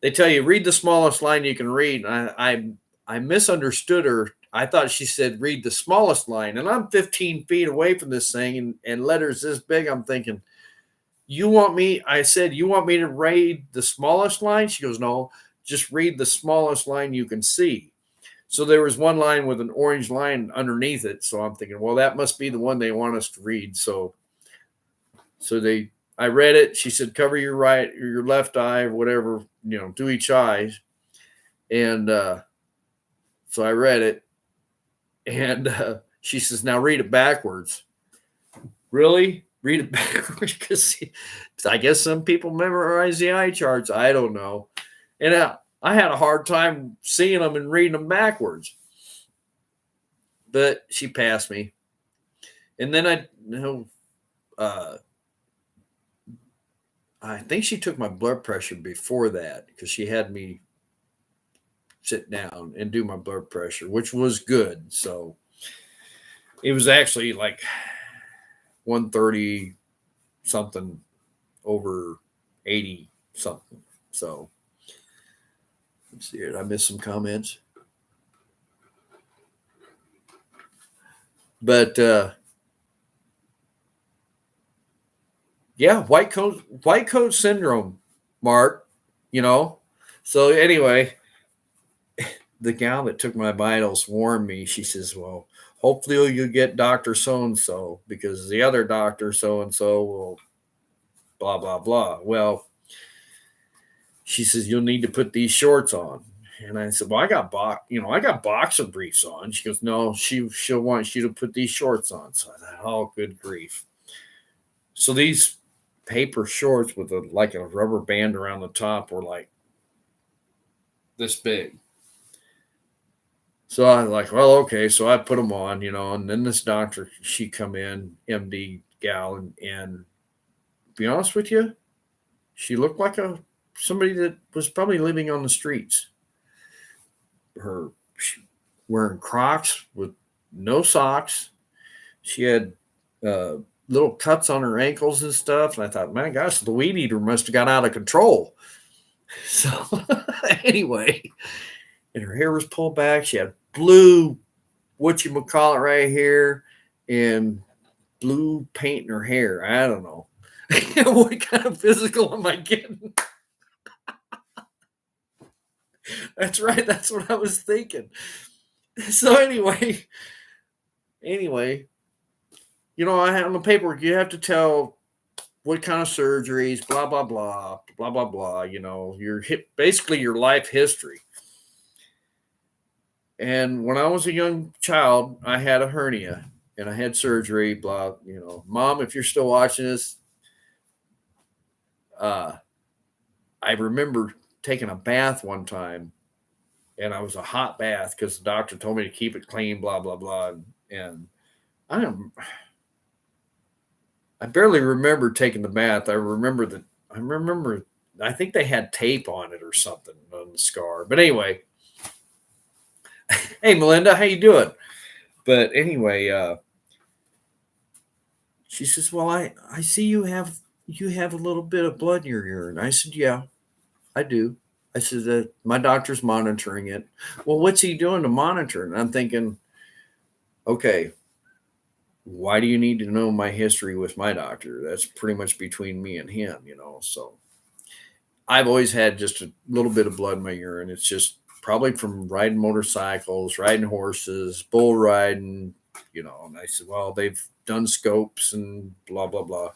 They tell you, read the smallest line you can read. And I misunderstood her. I thought she said, read the smallest line. And I'm 15 feet away from this thing and letters this big. I'm thinking, I said, you want me to read the smallest line? She goes, no, just read the smallest line you can see. So there was one line with an orange line underneath it. So I'm thinking, well, that must be the one they want us to read. So I read it. She said, cover your right or your left eye or whatever, do each eye. And so I read it. And she says, now read it backwards. Really? Read it backwards? Because I guess some people memorize the eye charts. I don't know. And I had a hard time seeing them and reading them backwards. But she passed me. And then I think she took my blood pressure before that because she had me sit down and do my blood pressure, which was good. So it was actually like 130 something over 80 something. So let's see. Did I miss some comments? But yeah, white coat syndrome, Mark. So anyway, the gal that took my vitals warned me. She says, well, hopefully you'll get Dr. So-and-so because the other Dr. So-and-so will blah, blah, blah. Well, she says, you'll need to put these shorts on. And I said, well, I got boxer briefs on. She goes, no, she'll want you to put these shorts on. So I thought, oh, good grief. So these paper shorts with a rubber band around the top were like this big. So I was like, well, okay. So I put them on, and then this doctor, she come in, MD gal, and to be honest with you, she looked like somebody that was probably living on the streets. She wearing Crocs with no socks. She had little cuts on her ankles and stuff. And I thought, my gosh, the weed eater must have got out of control. So anyway, and her hair was pulled back. She had blue, whatchamacallit right here, and blue paint in her hair. I don't know. What kind of physical am I getting? That's right. That's what I was thinking. So anyway, I have on the paperwork, you have to tell what kind of surgeries, blah, blah, blah, blah, blah, blah, basically your life history. And when I was a young child, I had a hernia and I had surgery, blah, Mom, if you're still watching this, I remember taking a bath one time, and I was a hot bath because the doctor told me to keep it clean, blah, blah, blah. And I barely remember taking the bath. I remember I think they had tape on it or something on the scar. But anyway, hey Melinda, how you doing? But anyway, she says, "Well, I see you have a little bit of blood in your urine." I said, "Yeah, I do." I said, "My doctor's monitoring it." Well, what's he doing to monitor it? And I'm thinking, okay, why do you need to know my history with my doctor? That's pretty much between me and him, you know. So I've always had just a little bit of blood in my urine. It's just probably from riding motorcycles, riding horses, bull riding, you know. And I said, well, they've done scopes and blah, blah, blah.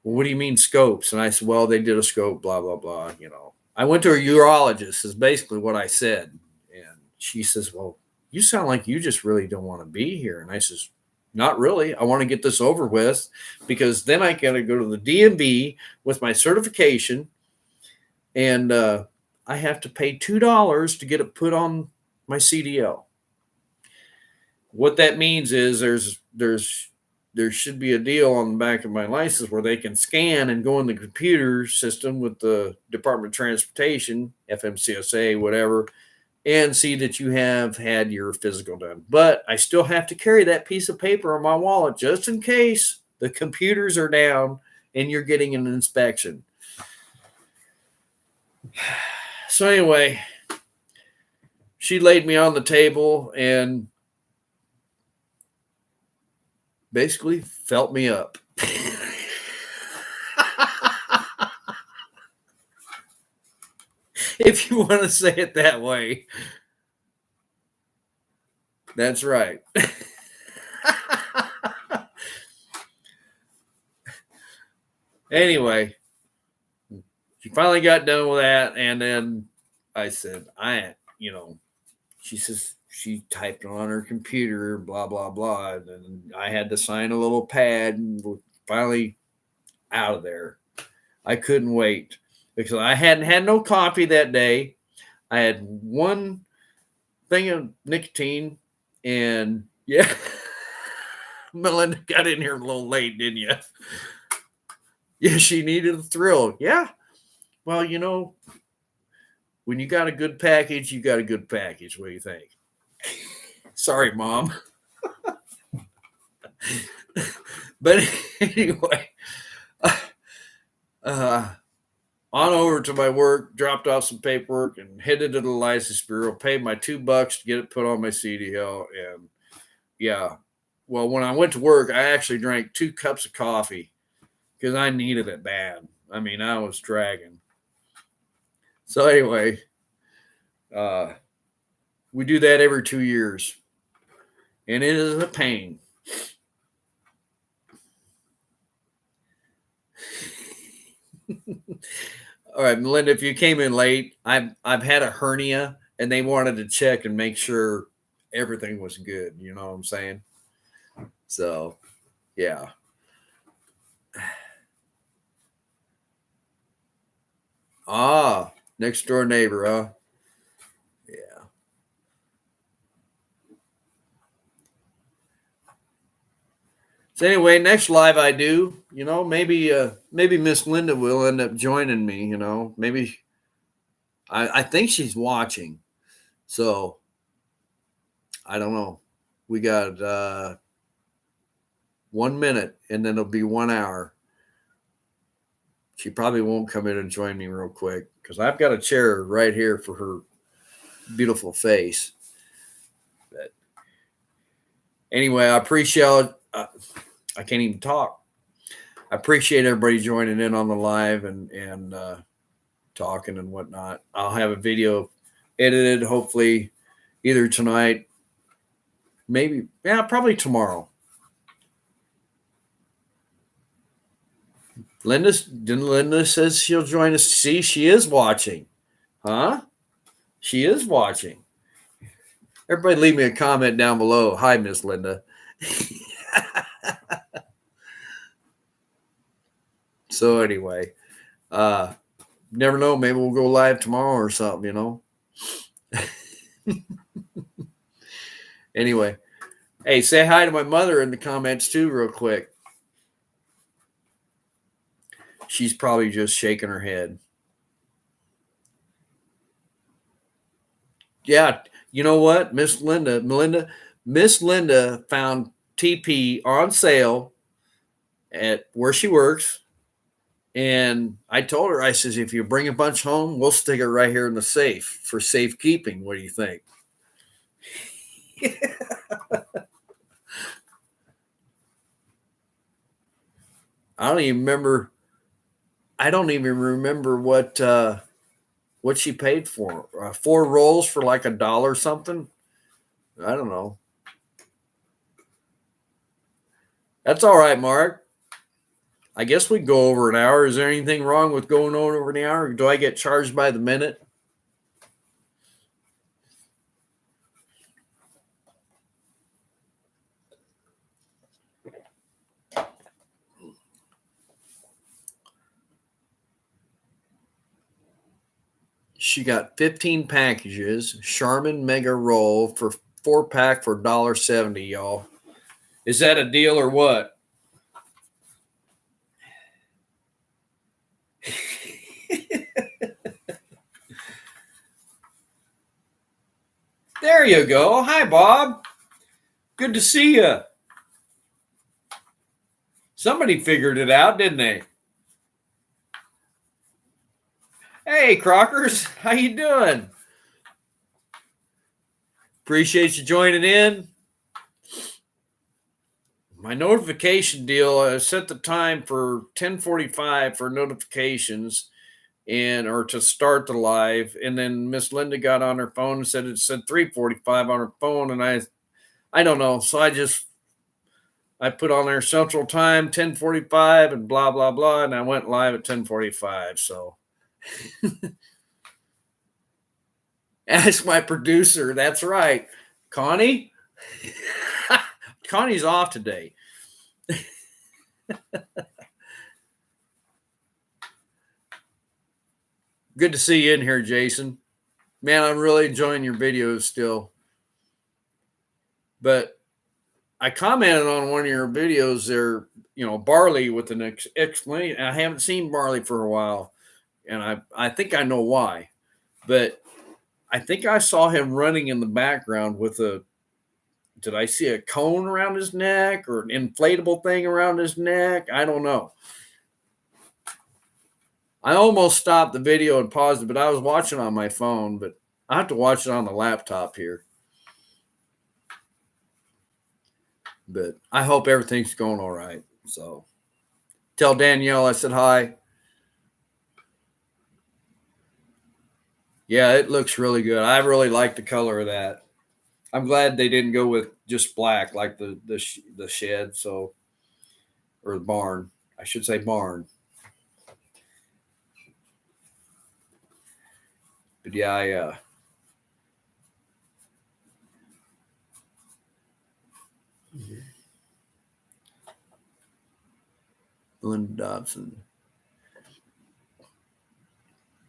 Well, what do you mean scopes? And I said, well, they did a scope, blah, blah, blah. You know, I went to a urologist, is basically what I said. And she says, well, you sound like you just really don't want to be here. And I says, not really. I want to get this over with because then I got to go to the DMV with my certification. And I have to pay $2 to get it put on my CDL. What that means is there should be a deal on the back of my license where they can scan and go in the computer system with the Department of Transportation, FMCSA, whatever, and see that you have had your physical done. But I still have to carry that piece of paper in my wallet just in case the computers are down and you're getting an inspection. So anyway, she laid me on the table and basically felt me up. If you want to say it that way. That's right. Anyway, she finally got done with that. And then I said, she says she typed it on her computer, blah, blah, blah. And I had to sign a little pad and we're finally out of there. I couldn't wait because I hadn't had no coffee that day. I had one thing of nicotine and yeah. Melinda got in here a little late, didn't you? Yeah, she needed a thrill. Yeah. Well, you know, when you got a good package, you got a good package. What do you think? Sorry, Mom. But anyway, on over to my work, dropped off some paperwork and headed to the license bureau, paid my $2 to get it put on my CDL. And yeah, well, when I went to work, I actually drank 2 cups of coffee because I needed it bad. I mean, I was dragging. So anyway, we do that every 2 years, and it is a pain. All right, Melinda, if you came in late, I've had a hernia, and they wanted to check and make sure everything was good. You know what I'm saying? So, yeah. Ah, next door neighbor, huh? Yeah. So anyway, next live I do, you know, maybe Miss Linda will end up joining me, you know. Maybe I think she's watching. So I don't know. We got 1 minute and then it'll be 1 hour. She probably won't come in and join me real quick because I've got a chair right here for her beautiful face. But anyway, I appreciate I can't even talk. I appreciate everybody joining in on the live and talking and whatnot. I'll have a video edited, hopefully either tonight, maybe, probably tomorrow. Linda says she'll join us. See, she is watching. Huh? She is watching. Everybody leave me a comment down below. Hi, Miss Linda. So anyway, never know. Maybe we'll go live tomorrow or something, you know. Anyway, hey, say hi to my mother in the comments too, real quick. She's probably just shaking her head. Yeah, you know what? Miss Linda found TP on sale at where she works. And I told her, I says, if you bring a bunch home, we'll stick it right here in the safe for safekeeping. What do you think? I don't even remember. I don't even remember what she paid for. 4 rolls for like $1 something. I don't know. That's all right, Mark. I guess we go over an hour. Is there anything wrong with going over an hour? Do I get charged by the minute? She got 15 packages. Charmin Mega Roll for 4-pack for $1.70, y'all. Is that a deal or what? There you go. Hi, Bob. Good to see you. Somebody figured it out, didn't they? Hey, Crockers. How you doing? Appreciate you joining in. My notification deal, I set the time for 10:45 for notifications or to start the live, and then Miss Linda got on her phone and said it said 3:45 on her phone, and I don't know, so I put on there Central Time 10:45 and blah blah blah, and I went live at 10:45. So ask my producer. That's right, Connie. Connie's off today. Good to see you in here, Jason. Man, I'm really enjoying your videos still. But I commented on one of your videos there, Barley with an explanation. I haven't seen Barley for a while, and I think I know why. But I think I saw him running in the background with did I see a cone around his neck or an inflatable thing around his neck? I don't know. I almost stopped the video and paused it, but I was watching on my phone, but I have to watch it on the laptop here. But I hope everything's going all right. So tell Danielle I said hi. Yeah, it looks really good. I really like the color of that. I'm glad they didn't go with just black like the shed, or the barn. I should say barn. But yeah, Linda Dobson.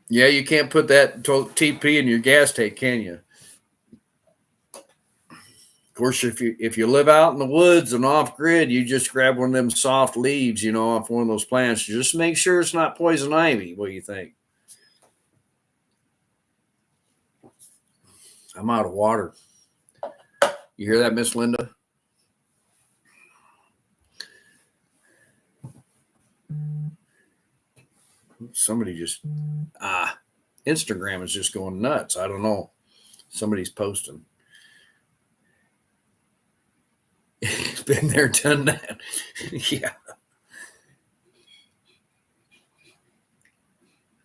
Yeah, you can't put that TP in your gas tank, can you? Of course, if you live out in the woods and off grid, you just grab one of them soft leaves, off one of those plants. Just make sure it's not poison ivy. What do you think? I'm out of water. You hear that, Miss Linda? Somebody Instagram is just going nuts. I don't know. Somebody's posting. Been there, done that. Yeah.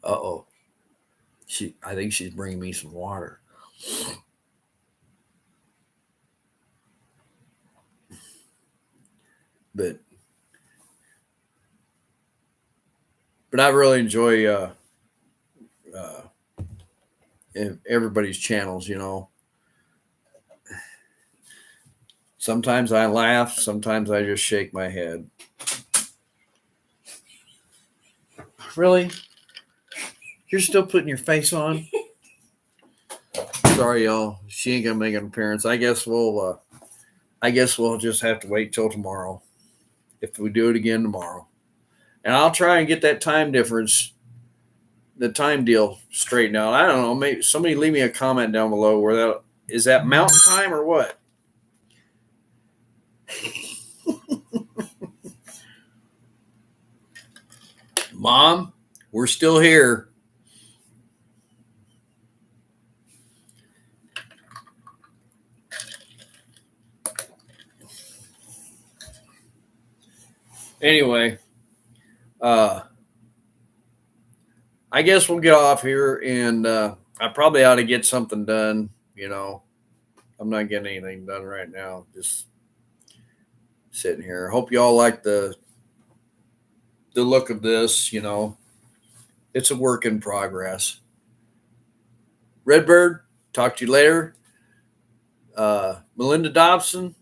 Uh-oh. I think she's bringing me some water. But I really enjoy everybody's channels, Sometimes I laugh, sometimes I just shake my head. Really? You're still putting your face on? Sorry, y'all. She ain't gonna make an appearance. I guess we'll just have to wait till tomorrow. If we do it again tomorrow. And I'll try and get that time difference the time deal straightened out. I don't know. Maybe somebody leave me a comment down below where that is that mountain time or what? Mom, we're still here. Anyway, I guess we'll get off here, and I probably ought to get something done. I'm not getting anything done right now. Just sitting here. Hope you all like the look of this. It's a work in progress. Redbird, talk to you later. Melinda Dobson,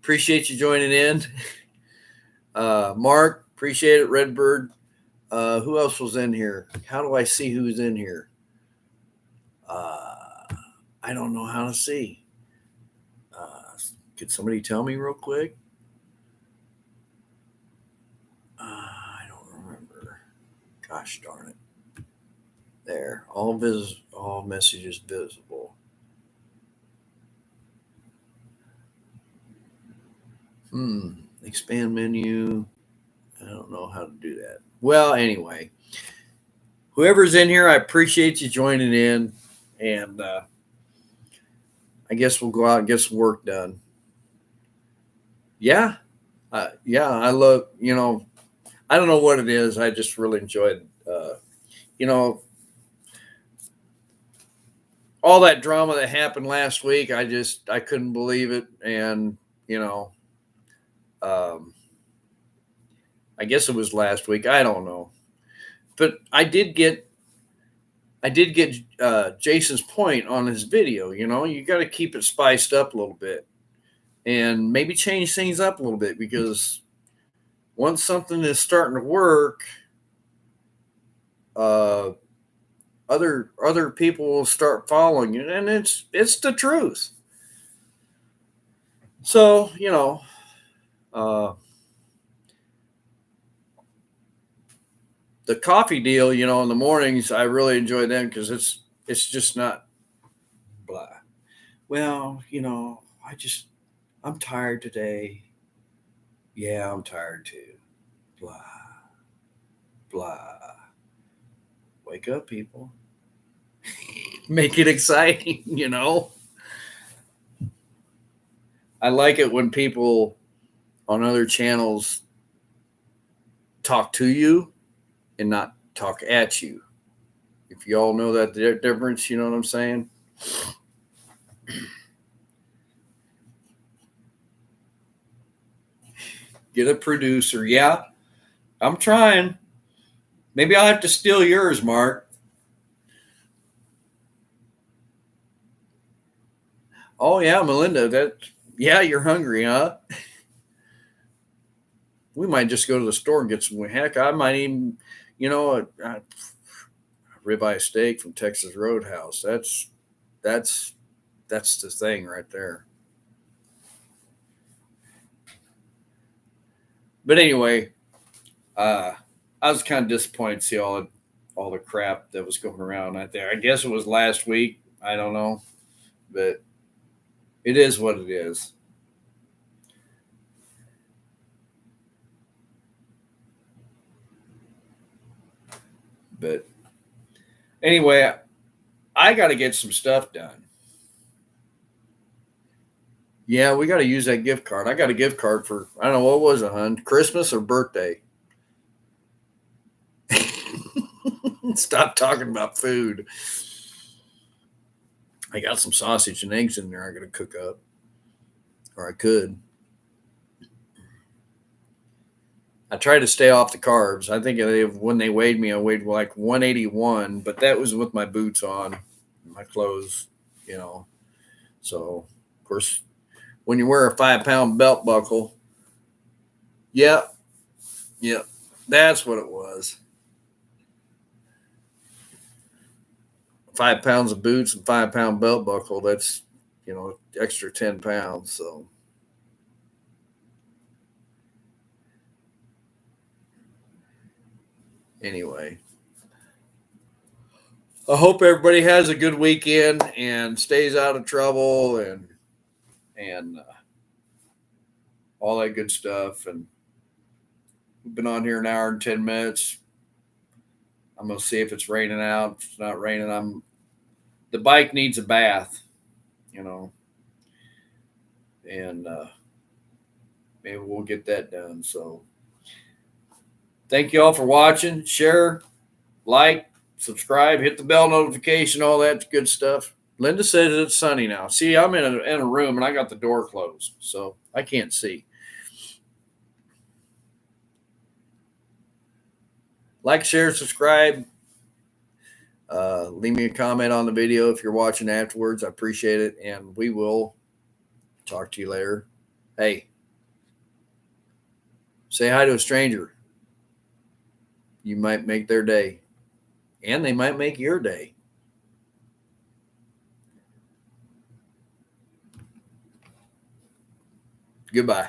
appreciate you joining in. Mark, appreciate it. Redbird. Who else was in here? How do I see who's in here? I don't know how to see. Could somebody tell me real quick? I don't remember. Gosh darn it. There. All messages visible. Expand menu. I don't know how to do that. Well, anyway, whoever's in here, I appreciate you joining in, and I guess we'll go out and get some work done. Yeah, I love. I don't know what it is. I just really enjoyed. All that drama that happened last week. I couldn't believe it, and I guess it was last week. I don't know, but I did get Jason's point on his video. You got to keep it spiced up a little bit, and maybe change things up a little bit, because once something is starting to work, other people will start following it, and it's the truth. So the coffee deal, in the mornings, I really enjoy them, because it's just not blah. Well, I'm tired today. Yeah, I'm tired too. Blah, blah. Wake up, people. Make it exciting, I like it when people on other channels talk to you and not talk at you. If you all know that difference, you know what I'm saying? Get a producer. Yeah, I'm trying. Maybe I'll have to steal yours, Mark. Oh, yeah, Melinda. Yeah, you're hungry, huh? We might just go to the store and get some. Heck, I might even, a ribeye steak from Texas Roadhouse. That's the thing right there. But anyway, I was kind of disappointed to see all the crap that was going around out there. I guess it was last week. I don't know, but it is what it is. But anyway, I got to get some stuff done. Yeah, we got to use that gift card. I got a gift card for, I don't know, what was it, hon? Christmas or birthday? Stop talking about food. I got some sausage and eggs in there I got to cook up. Or I could. I try to stay off the carbs. I think when they weighed me, I weighed like 181, but that was with my boots on, my clothes, So, of course, when you wear a 5-pound belt buckle, yep, that's what it was. 5 pounds of boots and 5-pound belt buckle, that's, extra 10 pounds. So, anyway, I hope everybody has a good weekend and stays out of trouble and all that good stuff. And we've been on here an hour and 10 minutes. I'm gonna see if it's raining out. If it's not raining, the bike needs a bath, you know, and maybe we'll get that done. So thank you all for watching. Share, like, subscribe, hit the bell notification, all that good stuff. Linda says it's sunny now. See, I'm in a room and I got the door closed, so I can't see. Like, share, subscribe. Leave me a comment on the video if you're watching afterwards. I appreciate it, and we will talk to you later. Hey, say hi to a stranger. You might make their day, and they might make your day. Goodbye.